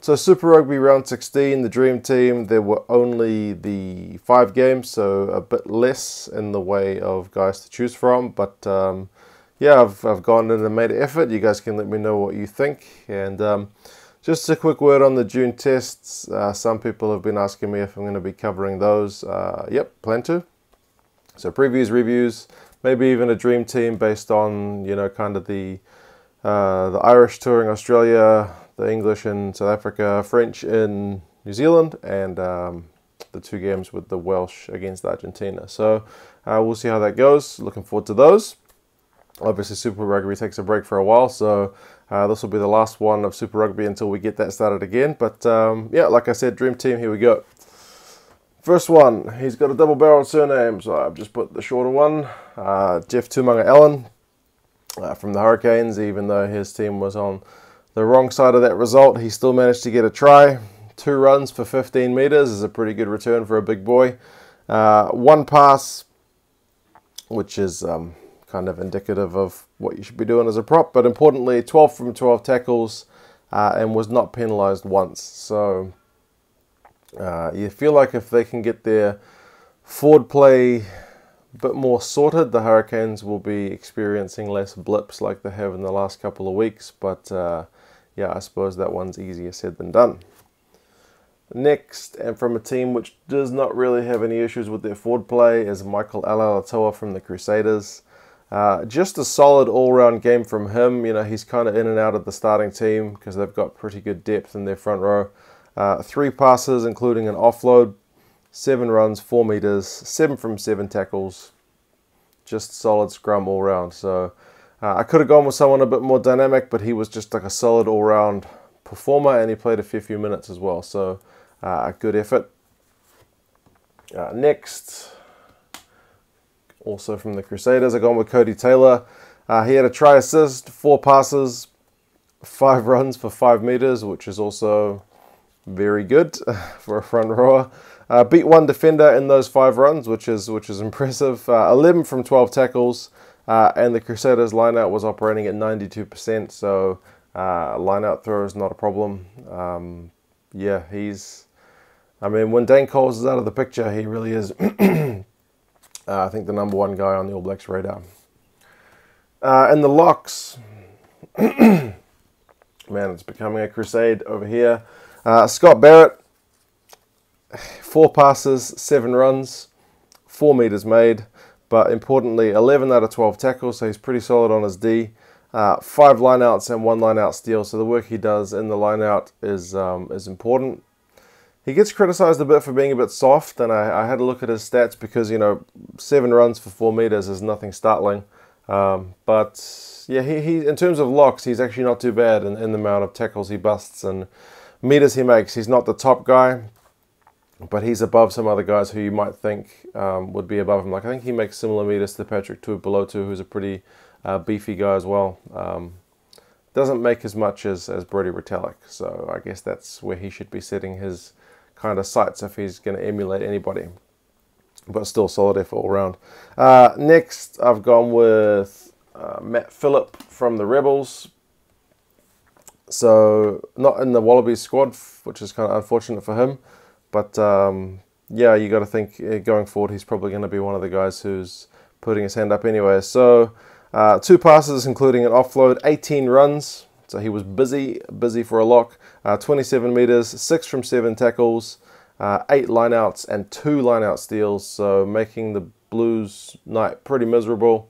So Super Rugby round 16, the Dream Team, there were only the 5 games, so a bit less in the way of guys to choose from. But yeah, I've gone in and made an effort. You guys can let me know what you think. And just a quick word on the June tests. Some people have been asking me if I'm going to be covering those. Yep, plan to. So previews, reviews, maybe even a Dream Team based on, you know, kind of the Irish touring Australia, the English in South Africa, French in New Zealand, and the 2 games with the Welsh against Argentina. So we'll see how that goes. Looking forward to those. Obviously, Super Rugby takes a break for a while, so this will be the last one of Super Rugby until we get that started again. But yeah, like I said, Dream Team, here we go. First one, he's got a double-barreled surname, so I've just put the shorter one. Jeff Tumunga Allen from the Hurricanes. Even though his team was on the wrong side of that result, he still managed to get a try. 2 runs for 15 meters is a pretty good return for a big boy. 1 pass, which is kind of indicative of what you should be doing as a prop. But importantly, 12 from 12 tackles and was not penalised once. So you feel like if they can get their forward play a bit more sorted, the Hurricanes will be experiencing less blips like they have in the last couple of weeks. But yeah, I suppose that one's easier said than done. Next, and from a team which does not really have any issues with their forward play, is Michael Alalatoa from the Crusaders. Just a solid all-round game from him. You know, he's kind of in and out of the starting team because they've got pretty good depth in their front row. 3 passes, including an offload, 7 runs, 4 meters, 7 from 7 tackles. Just solid scrum all round. So I could have gone with someone a bit more dynamic, but he was just like a solid all-round performer, and he played a fair few minutes as well. So a good effort. Next, also from the Crusaders, I've gone with Cody Taylor. He had a try assist, 4 passes, 5 runs for 5 meters, which is also very good for a front rower. Beat 1 defender in those 5 runs, which is impressive. 11 from 12 tackles, and the Crusaders line-out was operating at 92%, so line-out throw is not a problem. Yeah, I mean, when Dane Coles is out of the picture, he really is, I think, the #1 guy on the All Blacks radar. And the locks, man, it's becoming a crusade over here. Scott Barrett, 4 passes, 7 runs, 4 meters made, but importantly, 11 out of 12 tackles, so he's pretty solid on his D. 5 lineouts and 1 lineout steal, so the work he does in the lineout is important. He gets criticised a bit for being a bit soft, and I had a look at his stats because, you know, 7 runs for 4 meters is nothing startling. But yeah, he in terms of locks, he's actually not too bad in the amount of tackles he busts and meters he makes. He's not the top guy, but he's above some other guys who you might think would be above him. Like, I think he makes similar meters to Patrick Tuipulotu, who's a pretty beefy guy as well. Doesn't make as much as Brodie Retallick, so I guess that's where he should be setting his kind of sights if he's going to emulate anybody. But still solid effort all round. Next, I've gone with Matt Phillip from the Rebels. So, not in the Wallabies squad, which is kind of unfortunate for him. But, yeah, you got to think going forward, he's probably going to be one of the guys who's putting his hand up anyway. So, 2 passes, including an offload, 18 runs. So he was busy for a lock. 27 meters, 6 from 7 tackles, 8 lineouts and 2 lineout steals. So making the Blues night pretty miserable.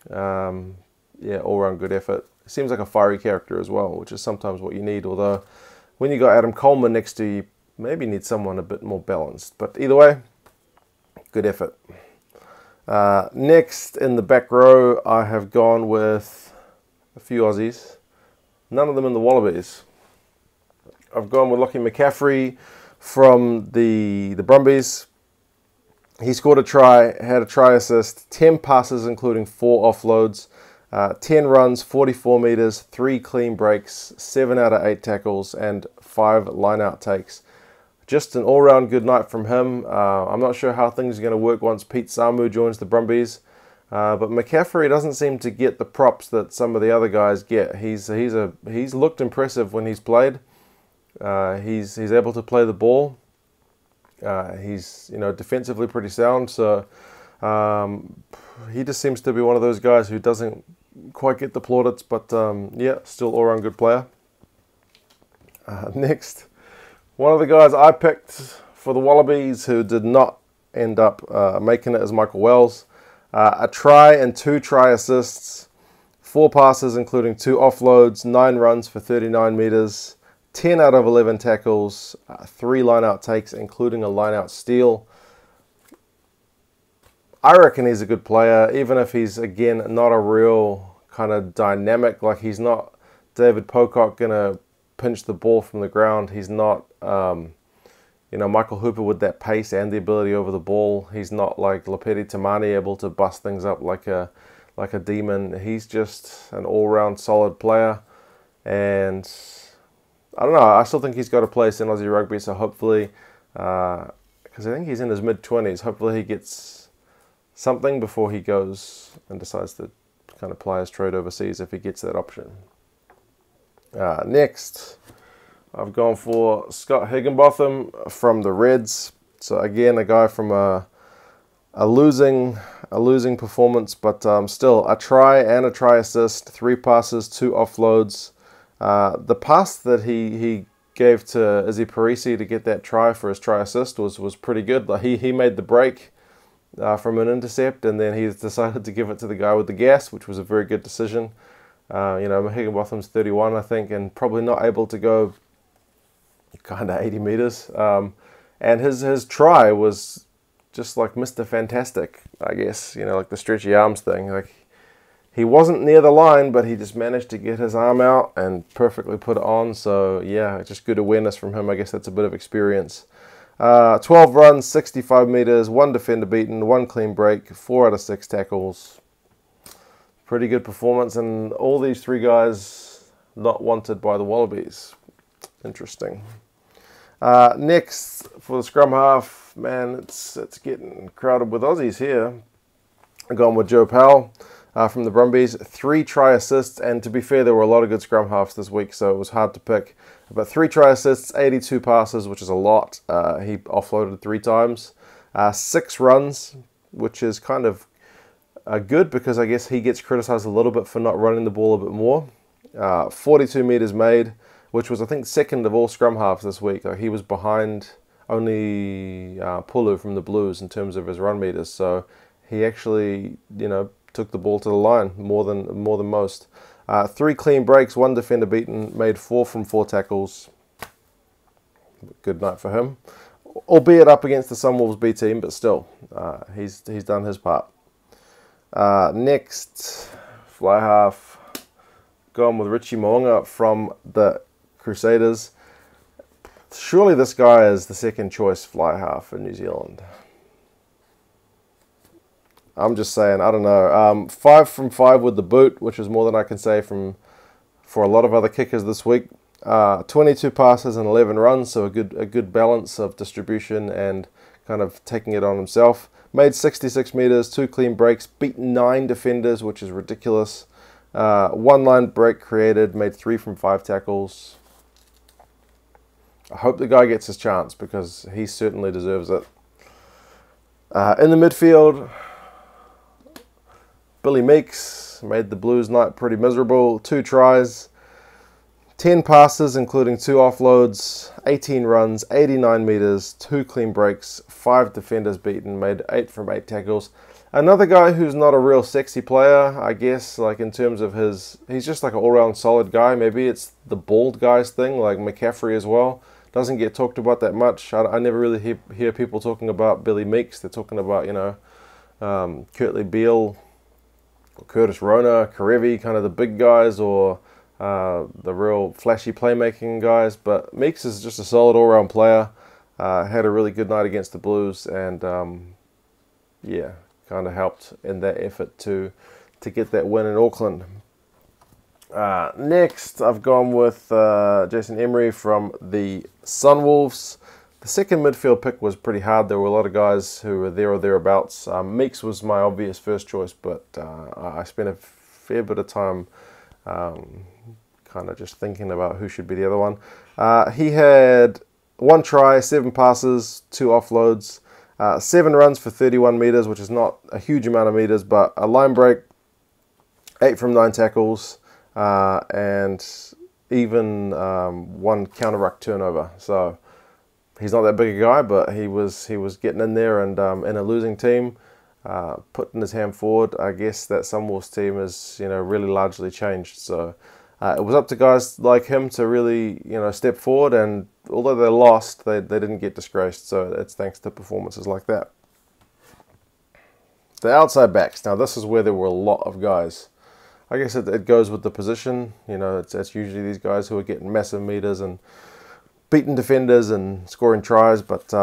Yeah, all-round good effort. Seems like a fiery character as well, which is sometimes what you need. Although when you got Adam Coleman next to you, maybe need someone a bit more balanced. But either way, good effort. Next, in the back row, I have gone with a few Aussies. None of them in the Wallabies. I've gone with Lockie McCaffrey from the Brumbies. He scored a try, had a try assist, 10 passes including 4 offloads, 10 runs, 44 meters, 3 clean breaks, 7 out of 8 tackles, and 5 line-out takes. Just an all-round good night from him. I'm not sure how things are going to work once Pete Samu joins the Brumbies. But McCaffrey doesn't seem to get the props that some of the other guys get. He's looked impressive when he's played. He's able to play the ball. He's defensively pretty sound. So he just seems to be one of those guys who doesn't quite get the plaudits, but yeah, still all-round good player. Next, one of the guys I picked for the Wallabies who did not end up making it is Michael Wells. A try and 2 try assists, 4 passes including 2 offloads, 9 runs for 39 metres, 10 out of 11 tackles, 3 line-out takes including a line-out steal. I reckon he's a good player, even if he's, again, not a real kind of dynamic. Like, he's not David Pocock going to pinch the ball from the ground. He's not, Michael Hooper with that pace and the ability over the ball. He's not like Lopeti Tamani able to bust things up like a demon. He's just an all-round solid player. And I don't know, I still think he's got a place in Aussie rugby, so hopefully, because I think he's in his mid-20s, hopefully he gets something before he goes and decides to kind of ply his trade overseas if he gets that option. Next, I've gone for Scott Higginbotham from the Reds. So again, a guy from a losing performance, but still a try and a try assist, 3 passes, 2 offloads. The pass that he gave to Izzy Parisi to get that try for his try assist was pretty good. Like he made the break from an intercept, and then he decided to give it to the guy with the gas, which was a very good decision. Higginbotham's 31, I think, and probably not able to go kind of 80 meters. And his try was just like Mr. Fantastic, I guess, like the stretchy arms thing. Like, he wasn't near the line, but he just managed to get his arm out and perfectly put it on. So yeah, just good awareness from him. I guess that's a bit of experience. 12 runs, 65 meters, 1 defender beaten, 1 clean break, 4 out of 6 tackles. Pretty good performance, and all these 3 guys not wanted by the Wallabies. Interesting. Next, for the scrum half, man, it's getting crowded with Aussies here. I'm going with Joe Powell from the Brumbies. 3 try assists, and to be fair, there were a lot of good scrum halves this week, so it was hard to pick. But 3 try assists, 82 passes, which is a lot. He offloaded 3 times. 6 runs, which is kind of good, because I guess he gets criticised a little bit for not running the ball a bit more. 42 metres made, which was, I think, second of all scrum halves this week. Like, he was behind only Pulu from the Blues in terms of his run meters. So he actually, took the ball to the line more than most. 3 clean breaks, 1 defender beaten, made 4 from 4 tackles. Good night for him. Albeit up against the Sunwolves B team, but still, he's done his part. Next, fly half, going with Richie Mo'unga from the Crusaders. Surely this guy is the second choice fly half in New Zealand. I'm just saying, I don't know. 5 from 5 with the boot, which is more than I can say for a lot of other kickers this week. 22 passes and 11 runs, so a good balance of distribution and kind of taking it on himself. Made 66 meters, 2 clean breaks, beat 9 defenders, which is ridiculous. 1 line break created, made 3 from 5 tackles. I hope the guy gets his chance, because he certainly deserves it. In the midfield, Billy Meeks made the Blues night pretty miserable. 2 tries, 10 passes including 2 offloads, 18 runs, 89 meters, 2 clean breaks, 5 defenders beaten, made 8 from 8 tackles. Another guy who's not a real sexy player, I guess, like in terms of he's just like an all-round solid guy. Maybe it's the bald guys thing, like McCaffrey as well. Doesn't get talked about that much. I never really hear people talking about Billy Meeks. They're talking about, Kurtley Beale, or Curtis Rona, Karevi, kind of the big guys, or the real flashy playmaking guys. But Meeks is just a solid all-round player. Had a really good night against the Blues, and yeah, kind of helped in that effort to get that win in Auckland. Next, I've gone with Jason Emery from the Sunwolves. The second midfield pick was pretty hard. There were a lot of guys who were there or thereabouts. Meeks was my obvious first choice, but I spent a fair bit of time kind of just thinking about who should be the other one. He had 1 try, 7 passes, 2 offloads, 7 runs for 31 metres, which is not a huge amount of metres, but a line break, 8 from 9 tackles, and even 1 counter ruck turnover. So he's not that big a guy, but he was getting in there, and in a losing team, putting his hand forward. I guess that Sunwolves team has really largely changed. So it was up to guys like him to really step forward, and although they lost, they didn't get disgraced. So it's thanks to performances like that. The outside backs. Now this is where there were a lot of guys. I guess it goes with the position. It's usually these guys who are getting massive meters and beating defenders and scoring tries. But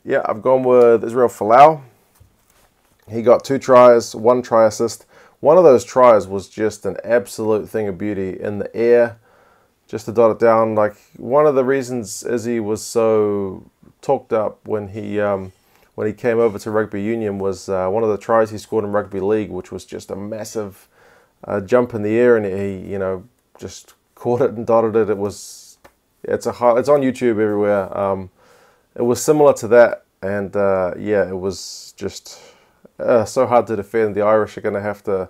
yeah, I've gone with Israel Folau. He got 2 tries, 1 try assist. One of those tries was just an absolute thing of beauty in the air. Just to dot it down, like one of the reasons Izzy was so talked up when he came over to rugby union was one of the tries he scored in rugby league, which was just a massive jump in the air, and he just caught it and dotted it. It's on YouTube everywhere. It was similar to that, and yeah, it was just so hard to defend. The Irish are going to have to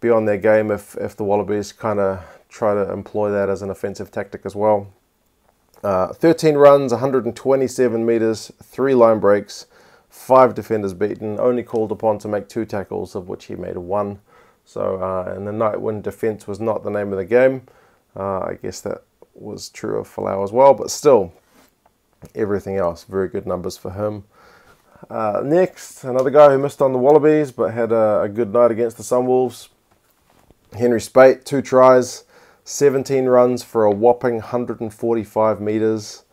be on their game if the Wallabies kind of try to employ that as an offensive tactic as well. 13 runs, 127 metres, 3 line breaks, 5 defenders beaten, only called upon to make 2 tackles, of which he made 1. So in the night when defence was not the name of the game, I guess that was true of Folau as well, but still, everything else, very good numbers for him. Next, another guy who missed on the Wallabies, but had a good night against the Sunwolves. Henry Spate, 2 tries, 17 runs for a whopping 145 metres,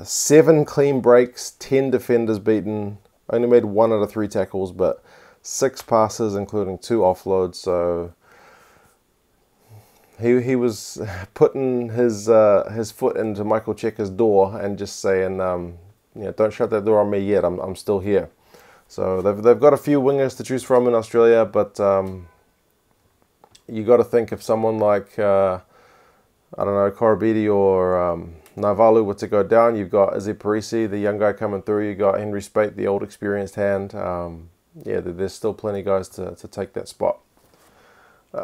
7 clean breaks, 10 defenders beaten, only made 1 out of 3 tackles, but 6 passes, including 2 offloads. So he was putting his foot into Michael Checker's door and just saying, don't shut that door on me yet. I'm still here. So they've got a few wingers to choose from in Australia, but you got to think if someone like I don't know, Korobidi or Naivalu were to go down, you've got Izzy Parisi, the young guy coming through. You got Henry Spate, the old experienced hand. Yeah, there's still plenty of guys to take that spot.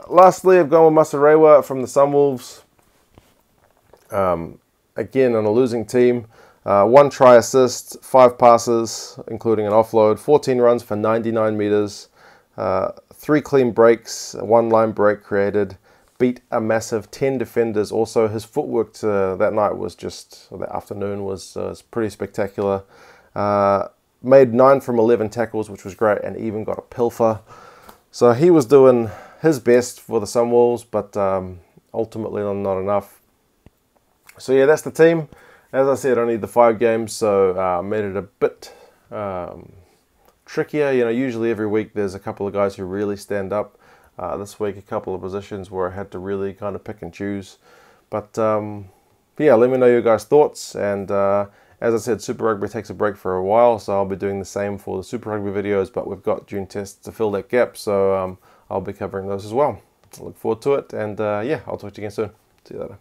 Lastly, I've gone with Masarewa from the Sunwolves. Again, on a losing team. 1 try assist, 5 passes, including an offload, 14 runs for 99 metres, 3 clean breaks, 1 line break created, beat a massive 10 defenders. Also, his footwork that night was that afternoon was pretty spectacular. Made 9 from 11 tackles, which was great, and even got a pilfer. So he was doing his best for the Sunwolves, but ultimately not enough. So yeah, that's the team. As I said, only the 5 games, so made it a bit trickier. Usually every week there's a couple of guys who really stand up. This week, a couple of positions where I had to really kind of pick and choose. But yeah, let me know your guys' thoughts. And as I said, Super Rugby takes a break for a while, so I'll be doing the same for the Super Rugby videos, but we've got June tests to fill that gap, so I'll be covering those as well. I look forward to it, and yeah, I'll talk to you again soon. See you later.